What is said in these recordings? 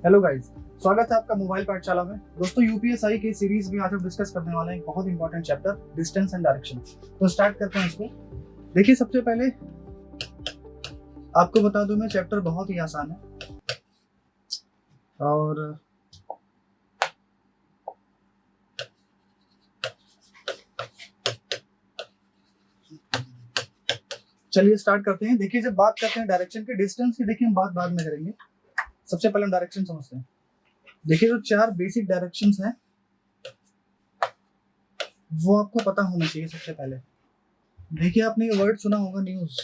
Hello guys, स्वागत है आपका मोबाइल पाठशाला में। दोस्तों, यूपीएसआई की सीरीज में आज हम डिस्कस करने वाले हैं एक बहुत important chapter, distance and direction. तो स्टार्ट करते हैं इसको। देखिए, सबसे पहले आपको बता दूं, मैं चैप्टर बहुत ही आसान है और चलिए स्टार्ट करते हैं। देखिए, जब बात करते हैं डायरेक्शन के, डिस्टेंस की, देखिए हम बात बाद में करेंगे। सबसे पहले हम डायरेक्शन समझते हैं। देखिए, जो चार बेसिक डायरेक्शंस हैं वो आपको पता होना चाहिए। सबसे पहले देखिए, आपने ये वर्ड सुना होगा, न्यूज।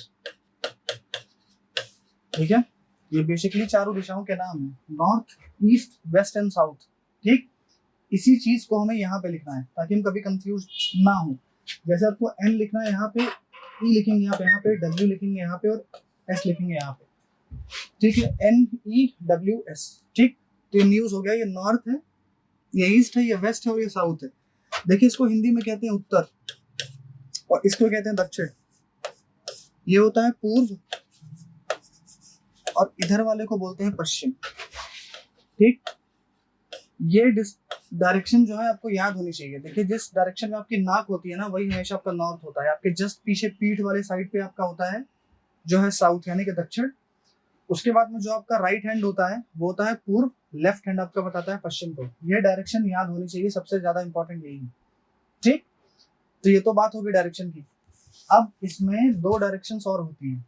ठीक है, ये बेसिकली चारों दिशाओं के नाम है, north, east, west and south. ठीक, इसी चीज को हमें यहाँ पे लिखना है ताकि हम कभी कंफ्यूज ना हो। जैसे आपको एन लिखना है यहाँ पे, ई लिखेंगे यहाँ पे, डब्ल्यू लिखेंगे यहाँ पे और एस लिखेंगे यहाँ पे। ठीक है, एन ई डब्ल्यू एस। ठीक, तो ये न्यूज हो गया। ये नॉर्थ है, ये ईस्ट है, ये वेस्ट है और ये साउथ है। देखिए, इसको हिंदी में कहते हैं उत्तर और इसको कहते हैं दक्षिण। ये होता है पूर्व और इधर वाले को बोलते हैं पश्चिम। ठीक, ये डायरेक्शन जो है आपको याद होनी चाहिए। देखिए, जिस डायरेक्शन में आपकी नाक होती है ना, वही हमेशा आपका नॉर्थ होता है। आपके जस्ट पीछे पीठ वाले साइड पे आपका होता है जो है साउथ, यानी कि दक्षिण। उसके बाद में जो आपका राइट हैंड होता है वो होता है पूर्व, लेफ्ट हैंड आपका बताता है पश्चिम को। ये डायरेक्शन याद होनी चाहिए, सबसे ज्यादा इंपॉर्टेंट यही है। ठीक, तो ये तो बात होगी डायरेक्शन की। अब इसमें दो डायरेक्शंस और होती हैं।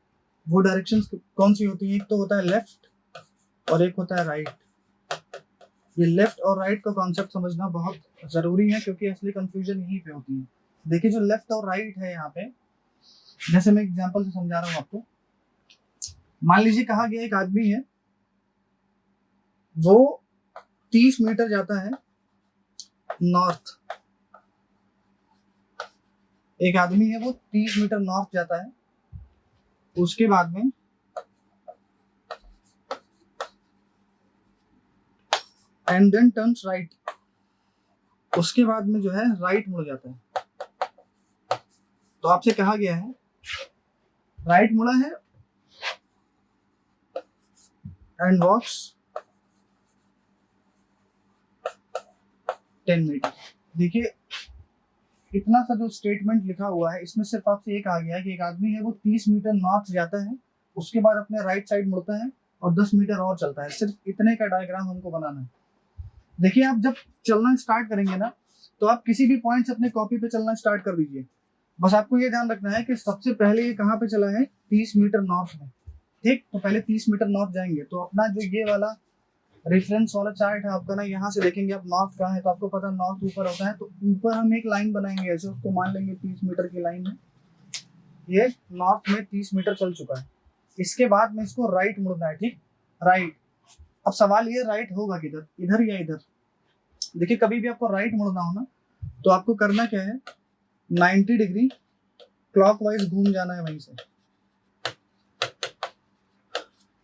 वो डायरेक्शंस कौन सी होती हैं? एक तो होता है लेफ्ट और एक होता है राइट। ये लेफ्ट और राइट का कॉन्सेप्ट समझना बहुत जरूरी है क्योंकि असली कंफ्यूजन यहीं पे होती है। देखिए, जो लेफ्ट और राइट है यहाँ पे, जैसे मैं एग्जांपल से समझा रहा हूँ आपको। मान लीजिए कहा गया एक आदमी है, वो 30 मीटर जाता है नॉर्थ। एक आदमी है, वो 30 मीटर नॉर्थ जाता है। उसके बाद में एंड देन टर्न्स राइट। उसके बाद में जो है राइट मुड़ जाता है। तो आपसे कहा गया है राइट मुड़ा है एंड वॉक्स 10 मीटर। देखिए, इतना सा जो स्टेटमेंट लिखा हुआ है, इसमें सिर्फ आपसे ये कहा गया है कि एक आदमी है, वो 30 मीटर नॉर्थ जाता है, उसके बाद अपने राइट साइड मुड़ता है और 10 मीटर और चलता है। सिर्फ इतने का डायग्राम हमको बनाना है। देखिए, आप जब चलना स्टार्ट करेंगे ना, तो आप किसी भी पॉइंट से अपने कॉपी पे चलना स्टार्ट कर दीजिए। बस आपको ये ध्यान रखना है कि सबसे पहले ये कहाँ पे चला है? 30 मीटर नॉर्थ में। ठीक, तो पहले 30 मीटर नॉर्थ जाएंगे तो अपना जो ये वाला रेफरेंस वाला चार्ट है आपका ना, यहाँ से देखेंगे आप नॉर्थ कहाँ है, तो आपको पता नॉर्थ ऊपर होता है। तो ऊपर हम एक लाइन बनाएंगे ऐसे, उसको मान लेंगे 30 मीटर की लाइन है। ये नॉर्थ में 30 मीटर चल चुका है। इसके बाद में इसको राइट मुड़ना है। ठीक, राइट। अब सवाल ये, राइट होगा किधर, इधर या इधर? देखिए, कभी भी आपको राइट मुड़ना हो ना, तो आपको करना क्या है, 90 डिग्री क्लॉकवाइज घूम जाना है वहीं से।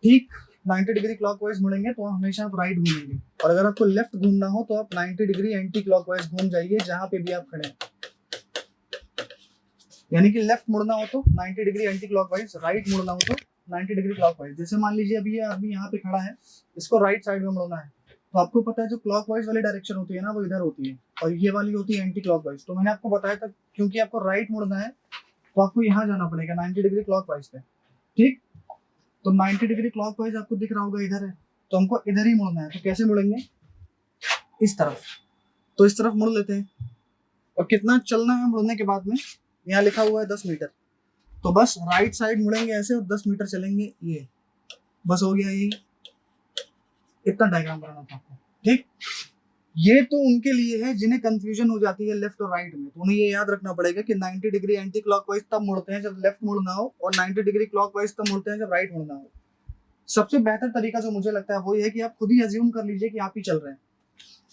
ठीक, 90 डिग्री क्लॉकवाइज मुड़ेंगे तो हमेशा आप राइट घूमेंगे, और अगर आपको लेफ्ट घूमना हो तो आप 90 डिग्री एंटी क्लॉकवाइज घूम जाइए जहां पे भी आप खड़े हैं। यानी कि लेफ्ट मुड़ना हो तो 90 डिग्री एंटी क्लॉकवाइज, राइट मुड़ना हो तो 90 डिग्री क्लॉकवाइज। जैसे मान लीजिए अभी ये आदमी यहाँ पे खड़ा है, इसको राइट साइड में मुड़ना है, तो आपको पता है जो क्लॉकवाइज वाली डायरेक्शन होती है ना, वो इधर होती है और ये वाली होती है एंटी क्लॉकवाइज। तो मैंने आपको बताया था, क्योंकि आपको राइट मुड़ना है तो आपको यहाँ जाना पड़ेगा 90 डिग्री क्लॉकवाइज पे। ठीक, तो 90 डिग्री क्लॉकवाइज आपको दिख रहा होगा इधर है, तो हमको इधर ही मुड़ना है। तो कैसे मुड़ेंगे? इस तरफ। तो इस तरफ मुड़ लेते हैं। और कितना चलना है मुड़ने के बाद में? यहाँ लिखा हुआ है 10 मीटर। तो बस राइट साइड मुड़ेंगे ऐसे और 10 मीटर चलेंगे। ये बस हो गया। यही इतना डायग्राम बनाना था आपको। ठीक, ये तो उनके लिए है जिन्हें कंफ्यूजन हो जाती है लेफ्ट और राइट में। तो उन्हें ये याद रखना पड़ेगा कि 90 डिग्री एंटी क्लॉकवाइज तब मुड़ते हैं जब लेफ्ट मुड़ना हो, और 90 डिग्री क्लॉकवाइज तब मुड़ते हैं जब राइट मुड़ना हो। सबसे बेहतर तरीका जो मुझे लगता है वो ये है कि आप खुद ही अज्यूम कर लीजिए कि आप ही चल रहे हैं।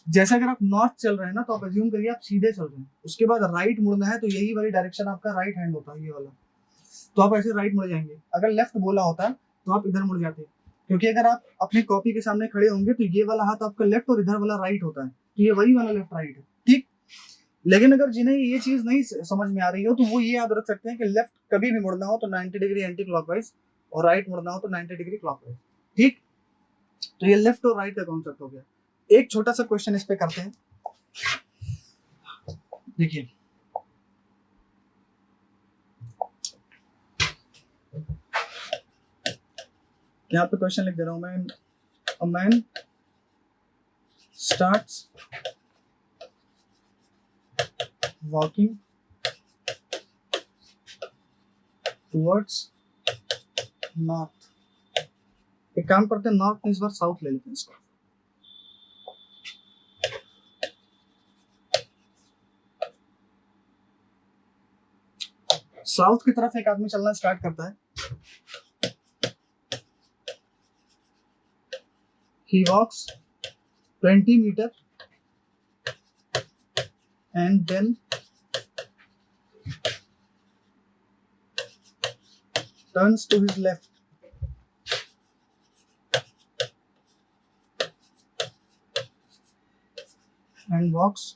जैसे अगर आप नॉर्थ चल रहे हैं ना, तो आप अज्यूम करिए आप सीधे चल रहे हैं। उसके बाद राइट मुड़ना है तो यही वाली डायरेक्शन आपका राइट हैंड होता है, ये वाला। तो आप ऐसे राइट मुड़ जाएंगे। अगर लेफ्ट बोला होता तो आप इधर मुड़ जाते, क्योंकि अगर आप अपनी कॉपी के सामने खड़े होंगे तो ये वाला हाथ आपका लेफ्ट और इधर वाला राइट होता है, तो ये वही वाला लेफ्ट राइट है। ठीक, लेकिन अगर जिन्हें ये चीज नहीं समझ में आ रही हो तो वो ये याद रख सकते हैं कि लेफ्ट कभी भी मुड़ना हो तो 90 डिग्री एंटी क्लॉकवाइज और राइट मुड़ना हो तो 90 डिग्री क्लॉकवाइज। ठीक, तो ये लेफ्ट और राइट का कॉन्सेप्ट हो गया। एक छोटा सा क्वेश्चन इस पे करते हैं। देखिए यहाँ पे क्वेश्चन लिख दे रहा हूं मैं। A man starts walking towards north. एक काम करते हैं, नॉर्थ में इस बार साउथ ले लेते हैं इसको। साउथ की तरफ एक आदमी चलना स्टार्ट करता है। He walks 20 meter and then turns to his left and walks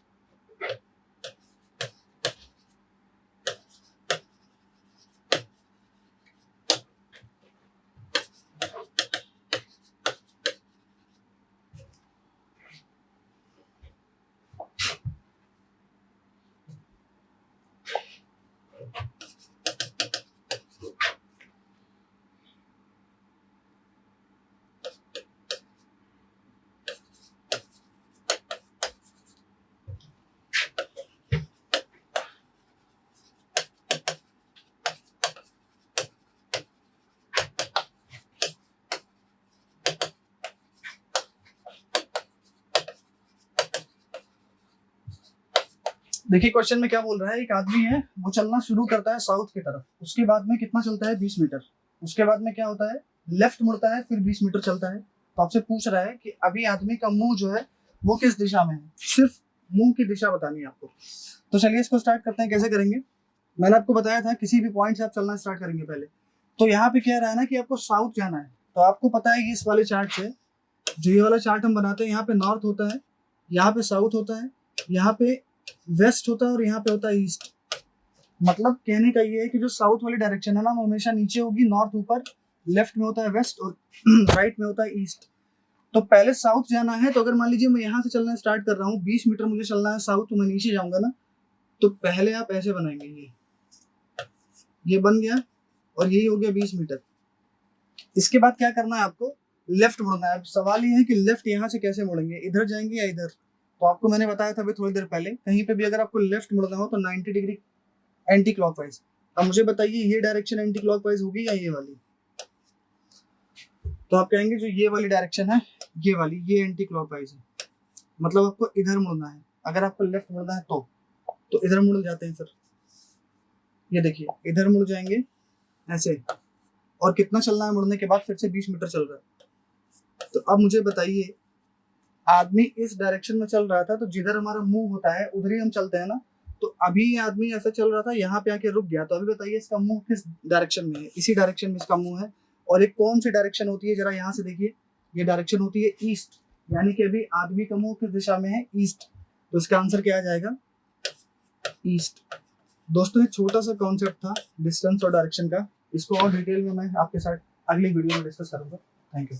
देखिए क्वेश्चन में क्या बोल रहा है, एक आदमी है वो चलना शुरू करता है साउथ की तरफ, उसके बाद में कितना चलता है 20 मीटर, उसके बाद में क्या होता है लेफ्ट मुड़ता है, फिर 20 मीटर चलता है। तो आपसे पूछ रहा है कि अभी आदमी का मुंह जो है वो किस दिशा में है, सिर्फ मुंह की दिशा बतानी है आपको। तो चलिए इसको स्टार्ट करते हैं। कैसे करेंगे, मैंने आपको बताया था किसी भी पॉइंट से आप चलना स्टार्ट करेंगे पहले। तो यहाँ पे क्या रहा है ना कि आपको साउथ जाना है, तो आपको पता है कि इस वाले चार्ट से, जो ये वाला चार्ट हम बनाते हैं, यहाँ पे नॉर्थ होता है, यहाँ पे साउथ होता है, यहाँ पे वेस्ट होता है और यहाँ पे होता है ईस्ट। मतलब कहने का ये है कि जो साउथ वाली डायरेक्शन है ना वो हमेशा नीचे होगी, नॉर्थ ऊपर, लेफ्ट में होता है वेस्ट और राइट में होता है ईस्ट। तो पहले साउथ जाना है, तो अगर मान लीजिए मैं यहाँ से चलना स्टार्ट कर रहा हूँ, 20 मीटर मुझे चलना है साउथ, तो मैं नीचे जाऊंगा ना, तो पहले आप ऐसे बनाएंगे, ये बन गया और यही हो गया 20 मीटर। इसके बाद क्या करना है, आपको लेफ्ट मुड़ना है। अब सवाल ये है कि लेफ्ट यहाँ से कैसे मुड़ेंगे, इधर जाएंगे या इधर। तो आपको मैंने बताया था अभी थोड़ी देर पहले, कहीं पे भी अगर आपको लेफ्ट मुड़ना हो तो 90 डिग्री एंटी क्लॉकवाइज। अब मुझे बताइए ये डायरेक्शन एंटी क्लॉकवाइज होगी या ये वाली। तो आप कहेंगे जो ये वाली डायरेक्शन है ये वाली, ये एंटी क्लॉकवाइज है, मतलब आपको इधर मुड़ना है। अगर आपको लेफ्ट मुड़ना है तो इधर मुड़ जाते हैं। फिर ये देखिए इधर मुड़ जाएंगे ऐसे, और कितना चलना है मुड़ने के बाद, फिर से 20 मीटर चल रहा है। तो अब मुझे बताइए, आदमी इस डायरेक्शन में चल रहा था, तो जिधर हमारा मुंह होता है उधर ही हम चलते हैं ना। तो अभी ये आदमी ऐसा चल रहा था, यहाँ पे आके रुक गया, तो अभी बताइए इसका मुंह किस डायरेक्शन में है, इसी डायरेक्शन में इसका मुंह है। और एक कौन सी डायरेक्शन होती है, जरा यहाँ से देखिए, ये डायरेक्शन होती है ईस्ट, यानी कि अभी आदमी का मुंह किस दिशा में है, ईस्ट। तो इसका आंसर क्या आ जाएगा, ईस्ट। दोस्तों एक छोटा सा कॉन्सेप्ट था डिस्टेंस और डायरेक्शन का, इसको और डिटेल में मैं आपके साथ अगली वीडियो में डिस्कस करूंगा। Thank you.